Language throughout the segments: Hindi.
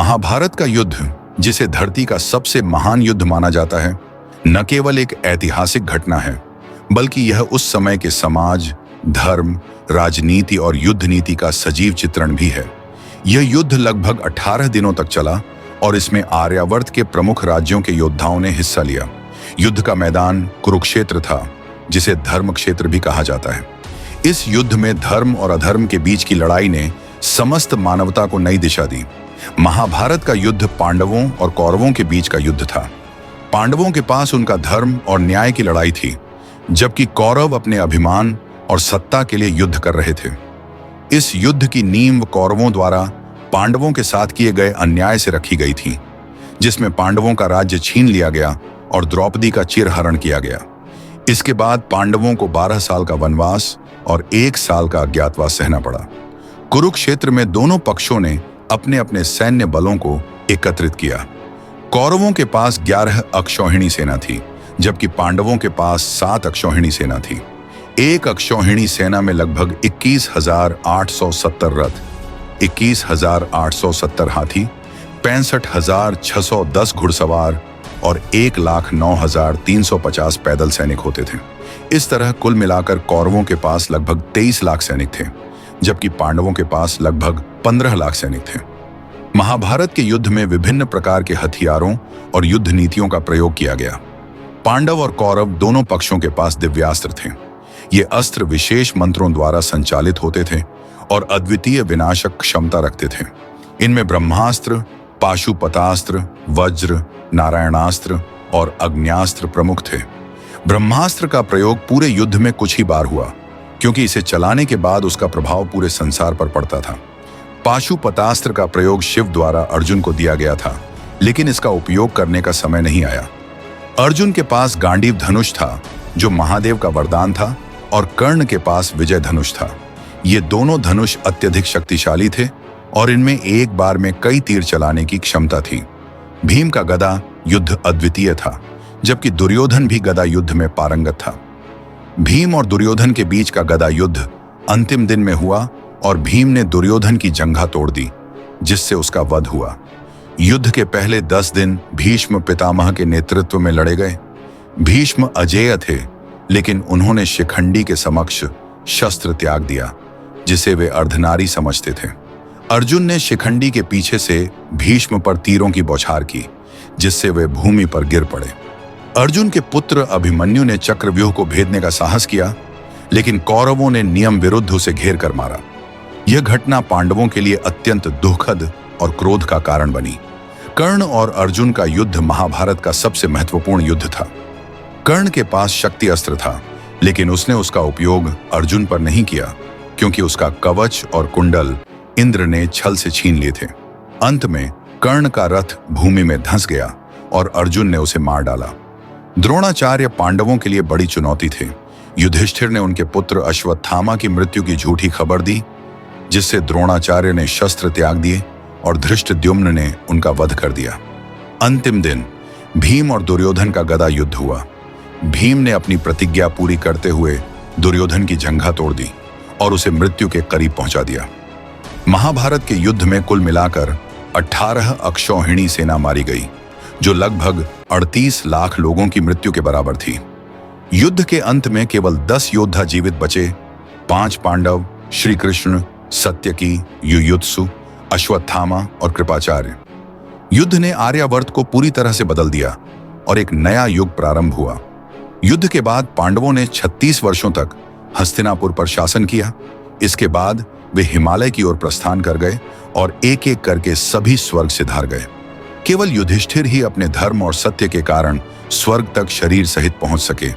महाभारत का युद्ध, जिसे धरती का सबसे महान युद्ध माना जाता है, न केवल एक ऐतिहासिक घटना है, बल्कि यह उस समय के समाज, धर्म, राजनीति और युद्ध नीति का सजीव चित्रण भी है। यह युद्ध लगभग 18 दिनों तक चला और इसमें आर्यावर्त के प्रमुख राज्यों के योद्धाओं ने हिस्सा लिया। युद्ध का मैदान कुरुक्षेत्र था, जिसे धर्म क्षेत्र भी कहा जाता है। इस युद्ध में धर्म और अधर्म के बीच की लड़ाई ने समस्त मानवता को नई दिशा दी। महाभारत का युद्ध पांडवों और कौरवों के बीच का युद्ध था। पांडवों के पास उनका धर्म और न्याय की लड़ाई थी, जबकि कौरव अपने अभिमान और सत्ता के लिए युद्ध कर रहे थे। इस युद्ध की नींव कौरवों द्वारा पांडवों के साथ किए गए अन्याय से रखी गई थी, जिसमें पांडवों का राज्य छीन लिया गया और द्रौपदी का चिरहरण किया गया। इसके बाद पांडवों को 12 साल का वनवास और 1 साल का अज्ञातवास सहना पड़ा। कुरुक्षेत्र में दोनों पक्षों ने अपने अपने सैन्य बलों को एकत्रित किया। कौरवों के पास 11 अक्षौहिणी सेना थी, जबकि पांडवों के पास 7 अक्षौहिणी सेना थी। एक अक्षौहिणी सेना में लगभग 21,870 रथ, 21,870 हाथी, 65,610 घुड़सवार और 1,09,350 पैदल सैनिक होते थे। इस तरह कुल मिलाकर कौरवों के पास लगभग 23 लाख सैनिक थे, जबकि पांडवों के पास लगभग 15 लाख सैनिक थे। महाभारत के युद्ध में विभिन्न प्रकार के हथियारों और युद्ध नीतियों का प्रयोग किया गया। पांडव और कौरव दोनों पक्षों के पास दिव्यास्त्र थे। ये अस्त्र विशेष मंत्रों द्वारा संचालित होते थे और अद्वितीय विनाशक क्षमता रखते थे। इनमें ब्रह्मास्त्र, पाशुपतास्त्र, वज्र, नारायणास्त्र और अग्न्यास्त्र प्रमुख थे। ब्रह्मास्त्र का प्रयोग पूरे युद्ध में कुछ ही बार हुआ, क्योंकि इसे चलाने के बाद उसका प्रभाव पूरे संसार पर पड़ता था। पाशुपतास्त्र का प्रयोग शिव द्वारा अर्जुन को दिया गया था, लेकिन इसका उपयोग करने का समय नहीं आया। अर्जुन के पास गांडीव धनुष था, जो महादेव का वरदान था, और कर्ण के पास विजय धनुष था। ये दोनों धनुष अत्यधिक शक्तिशाली थे और इनमें एक बार में कई तीर चलाने की क्षमता थी। भीम का गदा युद्ध अद्वितीय था, जबकि दुर्योधन भी गदा युद्ध में पारंगत था। भीम और दुर्योधन के बीच का गदा युद्ध अंतिम दिन में हुआ और भीम ने दुर्योधन की जंघा तोड़ दी, जिससे उसका वध हुआ। युद्ध के पहले 10 दिन भीष्म पितामह के नेतृत्व में लड़े गए। भीष्म अजेय थे, लेकिन उन्होंने शिखंडी के समक्ष शस्त्र त्याग दिया, जिसे वे अर्धनारी समझते थे। अर्जुन ने शिखंडी के पीछे से भीष्म पर तीरों की बौछार की, जिससे वे भूमि पर गिर पड़े। अर्जुन के पुत्र अभिमन्यु ने चक्रव्यूह को भेदने का साहस किया, लेकिन कौरवों ने नियम विरुद्ध उसे घेर कर मारा। यह घटना पांडवों के लिए अत्यंत दुखद और क्रोध का कारण बनी। कर्ण और अर्जुन का युद्ध महाभारत का सबसे महत्वपूर्ण युद्ध था। कर्ण के पास शक्ति अस्त्र था, लेकिन उसने उसका उपयोग अर्जुन पर नहीं किया, क्योंकि उसका कवच और कुंडल इंद्र ने छल से छीन लिए थे। अंत में कर्ण का रथ भूमि में धंस गया और अर्जुन ने उसे मार डाला। द्रोणाचार्य पांडवों के लिए बड़ी चुनौती थे। युधिष्ठिर ने उनके पुत्र अश्वत्थामा की मृत्यु की झूठी खबर दी, जिससे द्रोणाचार्य ने शस्त्र त्याग दिए और धृष्टद्युम्न ने उनका वध कर दिया। अंतिम दिन भीम और दुर्योधन का गदा युद्ध हुआ। भीम ने अपनी प्रतिज्ञा पूरी करते हुए दुर्योधन की जंघा तोड़ दी और उसे मृत्यु के करीब पहुंचा दिया। महाभारत के युद्ध में कुल मिलाकर 18 अक्षौहिणी सेना मारी गई, जो लगभग 38 लाख लोगों की मृत्यु के बराबर थी। युद्ध के अंत में केवल 10 योद्धा जीवित बचे। 5 पांडव, श्री कृष्ण, सत्यकी, युयुत्सु, अश्वत्थामा और कृपाचार्य। युद्ध ने आर्यावर्त को पूरी तरह से बदल दिया और एक नया युग प्रारंभ हुआ। युद्ध के बाद पांडवों ने 36 वर्षों तक हस्तिनापुर पर शासन किया। इसके बाद वे हिमालय की ओर प्रस्थान कर गए और एक एक करके सभी स्वर्ग सिधार गए। केवल युधिष्ठिर ही अपने धर्म और सत्य के कारण स्वर्ग तक शरीर सहित पहुंच सके।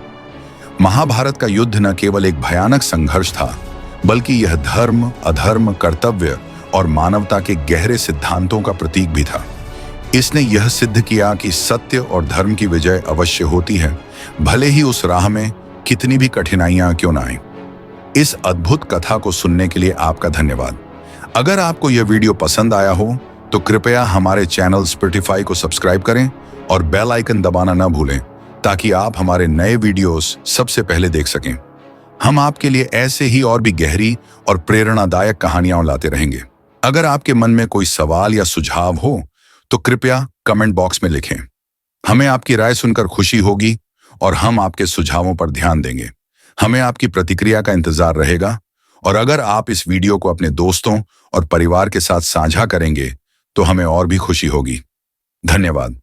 महाभारत का युद्ध न केवल एक भयानक संघर्ष था, बल्कि यह धर्म, अधर्म, कर्तव्य और मानवता के गहरे सिद्धांतों का प्रतीक भी था। इसने यह सिद्ध किया कि सत्य और धर्म की विजय अवश्य होती है, भले ही उस राह में कितनी भी कठिनाइयां क्यों ना आएं। इस अद्भुत कथा को सुनने के लिए आपका धन्यवाद। अगर आपको यह वीडियो पसंद आया हो तो कृपया हमारे चैनल स्पॉटिफाई को सब्सक्राइब करें और बेल आइकन दबाना न भूलें, ताकि आप हमारे नए वीडियोस सबसे पहले देख सकें। हम आपके लिए ऐसे ही और भी गहरी और प्रेरणादायक कहानियां लाते रहेंगे। अगर आपके मन में कोई सवाल या सुझाव हो तो कृपया कमेंट बॉक्स में लिखें। हमें आपकी राय सुनकर खुशी होगी और हम आपके सुझावों पर ध्यान देंगे। हमें आपकी प्रतिक्रिया का इंतजार रहेगा और अगर आप इस वीडियो को अपने दोस्तों और परिवार के साथ साझा करेंगे तो हमें और भी खुशी होगी। धन्यवाद।